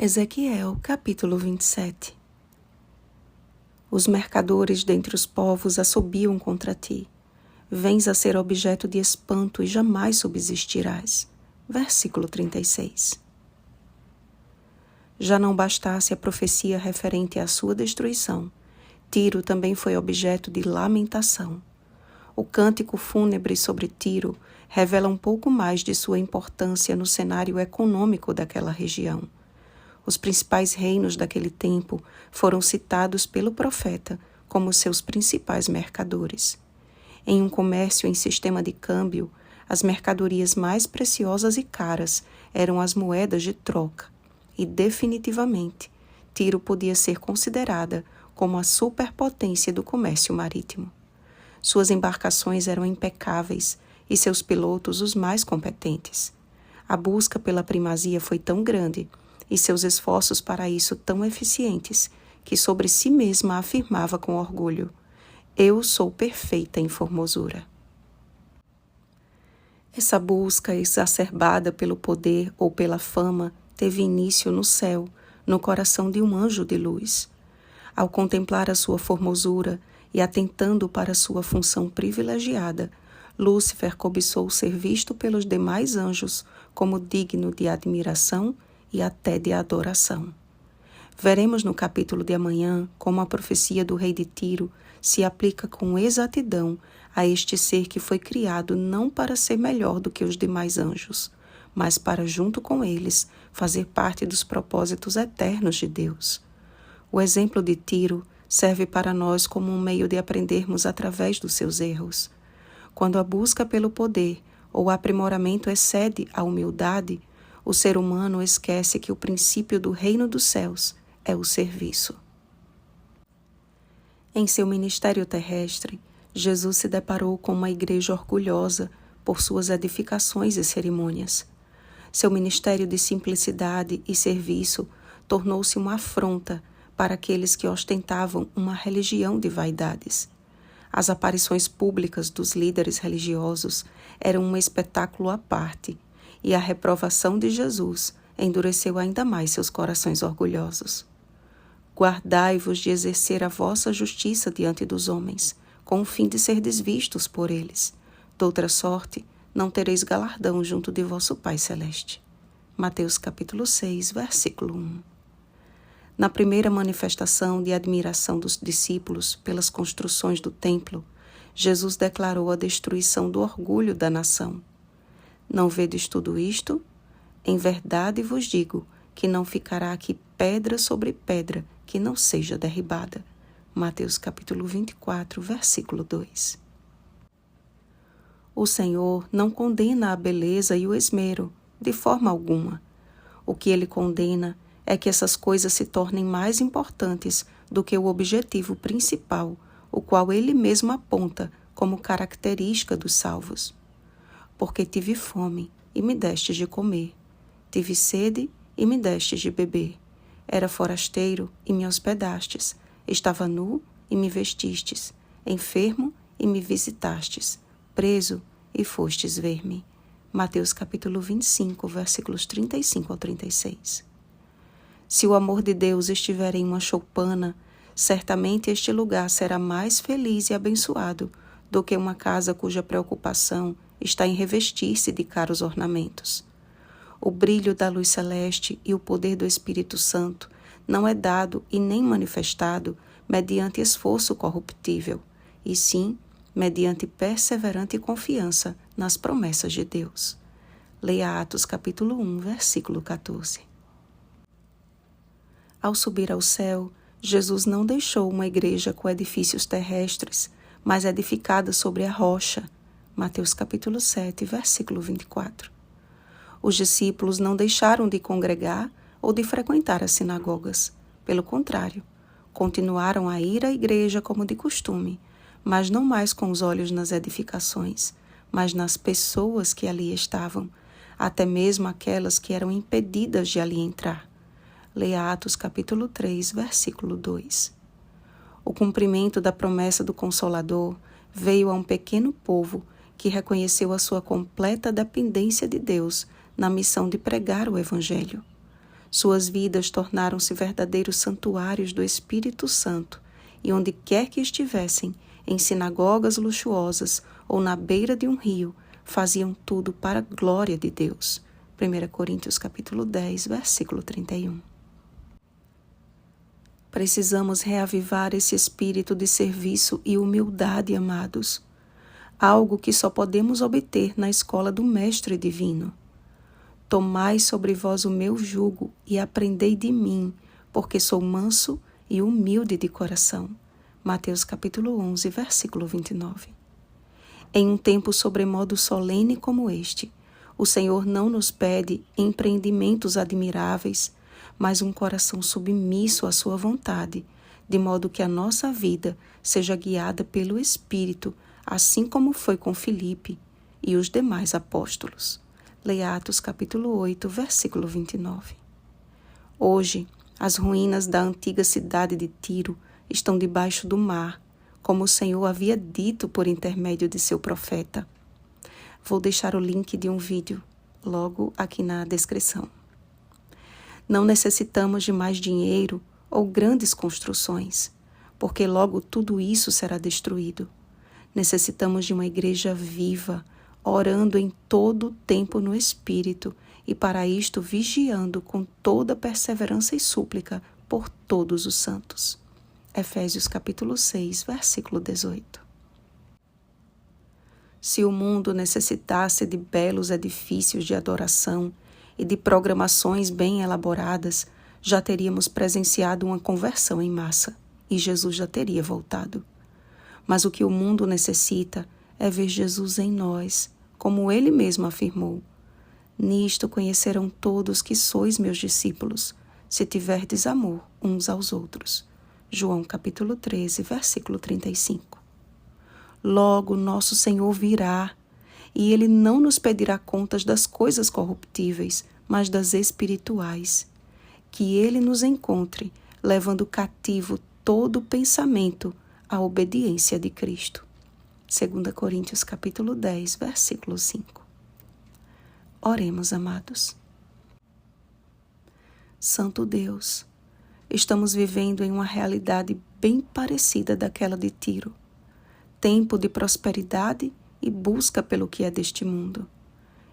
Ezequiel, capítulo 27. Os mercadores dentre os povos assobiam contra ti. Vens a ser objeto de espanto e jamais subsistirás. Versículo 36. Já não bastasse a profecia referente à sua destruição, Tiro também foi objeto de lamentação. O cântico fúnebre sobre Tiro revela um pouco mais de sua importância no cenário econômico daquela região. Os principais reinos daquele tempo foram citados pelo profeta como seus principais mercadores. Em um comércio em sistema de câmbio, as mercadorias mais preciosas e caras eram as moedas de troca, e definitivamente Tiro podia ser considerada como a superpotência do comércio marítimo. Suas embarcações eram impecáveis e seus pilotos os mais competentes. A busca pela primazia foi tão grande e seus esforços para isso tão eficientes, que sobre si mesma afirmava com orgulho: eu sou perfeita em formosura. Essa busca exacerbada pelo poder ou pela fama teve início no céu, no coração de um anjo de luz. Ao contemplar a sua formosura e atentando para sua função privilegiada, Lúcifer cobiçou ser visto pelos demais anjos como digno de admiração e até de adoração. Veremos no capítulo de amanhã como a profecia do rei de Tiro se aplica com exatidão a este ser que foi criado não para ser melhor do que os demais anjos, mas para, junto com eles, fazer parte dos propósitos eternos de Deus. O exemplo de Tiro serve para nós como um meio de aprendermos através dos seus erros. Quando a busca pelo poder ou o aprimoramento excede a humildade, o ser humano esquece que o princípio do reino dos céus é o serviço. Em seu ministério terrestre, Jesus se deparou com uma igreja orgulhosa por suas edificações e cerimônias. Seu ministério de simplicidade e serviço tornou-se uma afronta para aqueles que ostentavam uma religião de vaidades. As aparições públicas dos líderes religiosos eram um espetáculo à parte, e a reprovação de Jesus endureceu ainda mais seus corações orgulhosos. Guardai-vos de exercer a vossa justiça diante dos homens, com o fim de serdes vistos por eles. Doutra sorte, não tereis galardão junto de vosso Pai Celeste. Mateus capítulo 6, versículo 1. Na primeira manifestação de admiração dos discípulos pelas construções do templo, Jesus declarou a destruição do orgulho da nação. Não vedes tudo isto? Em verdade vos digo que não ficará aqui pedra sobre pedra que não seja derribada. Mateus capítulo 24, versículo 2. O Senhor não condena a beleza e o esmero, de forma alguma. O que ele condena é que essas coisas se tornem mais importantes do que o objetivo principal, o qual ele mesmo aponta como característica dos salvos. Porque tive fome e me destes de comer, tive sede e me destes de beber, era forasteiro e me hospedastes, estava nu e me vestistes, enfermo e me visitastes, preso e fostes ver-me. Mateus capítulo 25, versículos 35 ao 36. Se o amor de Deus estiver em uma choupana, certamente este lugar será mais feliz e abençoado do que uma casa cuja preocupação está em revestir-se de caros ornamentos. O brilho da luz celeste e o poder do Espírito Santo não é dado e nem manifestado mediante esforço corruptível, e sim mediante perseverante confiança nas promessas de Deus. Leia Atos capítulo 1, versículo 14. Ao subir ao céu, Jesus não deixou uma igreja com edifícios terrestres, mas edificada sobre a rocha. Mateus capítulo 7, versículo 24. Os discípulos não deixaram de congregar ou de frequentar as sinagogas. Pelo contrário, continuaram a ir à igreja como de costume, mas não mais com os olhos nas edificações, mas nas pessoas que ali estavam, até mesmo aquelas que eram impedidas de ali entrar. Leia Atos capítulo 3, versículo 2. O cumprimento da promessa do Consolador veio a um pequeno povo que reconheceu a sua completa dependência de Deus na missão de pregar o Evangelho. Suas vidas tornaram-se verdadeiros santuários do Espírito Santo, e onde quer que estivessem, em sinagogas luxuosas ou na beira de um rio, faziam tudo para a glória de Deus. 1 Coríntios capítulo 10, versículo 31. Precisamos reavivar esse espírito de serviço e humildade, amados. Algo que só podemos obter na escola do Mestre Divino. Tomai sobre vós o meu jugo e aprendei de mim, porque sou manso e humilde de coração. Mateus capítulo 11, versículo 29. Em um tempo sobremodo solene como este, o Senhor não nos pede empreendimentos admiráveis, mas um coração submisso à sua vontade, de modo que a nossa vida seja guiada pelo Espírito, assim como foi com Filipe e os demais apóstolos. Leia Atos capítulo 8, versículo 29. Hoje, as ruínas da antiga cidade de Tiro estão debaixo do mar, como o Senhor havia dito por intermédio de seu profeta. Vou deixar o link de um vídeo logo aqui na descrição. Não necessitamos de mais dinheiro ou grandes construções, porque logo tudo isso será destruído. Necessitamos de uma igreja viva, orando em todo o tempo no Espírito e para isto vigiando com toda perseverança e súplica por todos os santos. Efésios capítulo 6, versículo 18. Se o mundo necessitasse de belos edifícios de adoração e de programações bem elaboradas, já teríamos presenciado uma conversão em massa e Jesus já teria voltado. Mas o que o mundo necessita é ver Jesus em nós, como ele mesmo afirmou. Nisto conhecerão todos que sois meus discípulos, se tiverdes amor uns aos outros. João capítulo 13, versículo 35. Logo nosso Senhor virá, e ele não nos pedirá contas das coisas corruptíveis, mas das espirituais. Que ele nos encontre, levando cativo todo pensamento à obediência de Cristo. 2 Coríntios capítulo 10, versículo 5. Oremos, amados. Santo Deus, estamos vivendo em uma realidade bem parecida daquela de Tiro. Tempo de prosperidade e busca pelo que é deste mundo.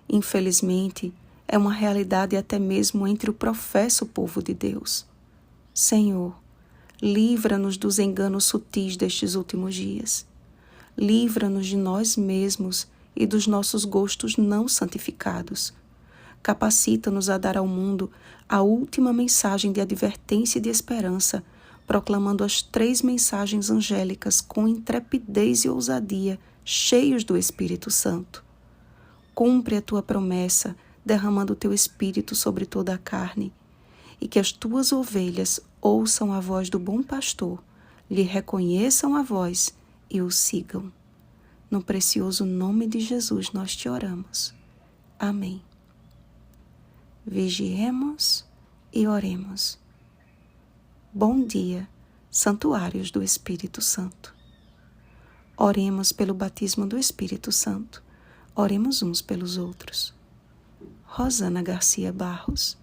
Infelizmente, é uma realidade até mesmo entre o professo povo de Deus. Senhor, livra-nos dos enganos sutis destes últimos dias. Livra-nos de nós mesmos e dos nossos gostos não santificados. Capacita-nos a dar ao mundo a última mensagem de advertência e de esperança, proclamando as 3 mensagens angélicas com intrepidez e ousadia, cheios do Espírito Santo. Cumpre a tua promessa, derramando o teu Espírito sobre toda a carne, e que as tuas ovelhas ouçam a voz do bom pastor, lhe reconheçam a voz e o sigam. No precioso nome de Jesus nós te oramos. Amém. Vigiemos e oremos. Bom dia, santuários do Espírito Santo. Oremos pelo batismo do Espírito Santo. Oremos uns pelos outros. Rosana Garcia Barros.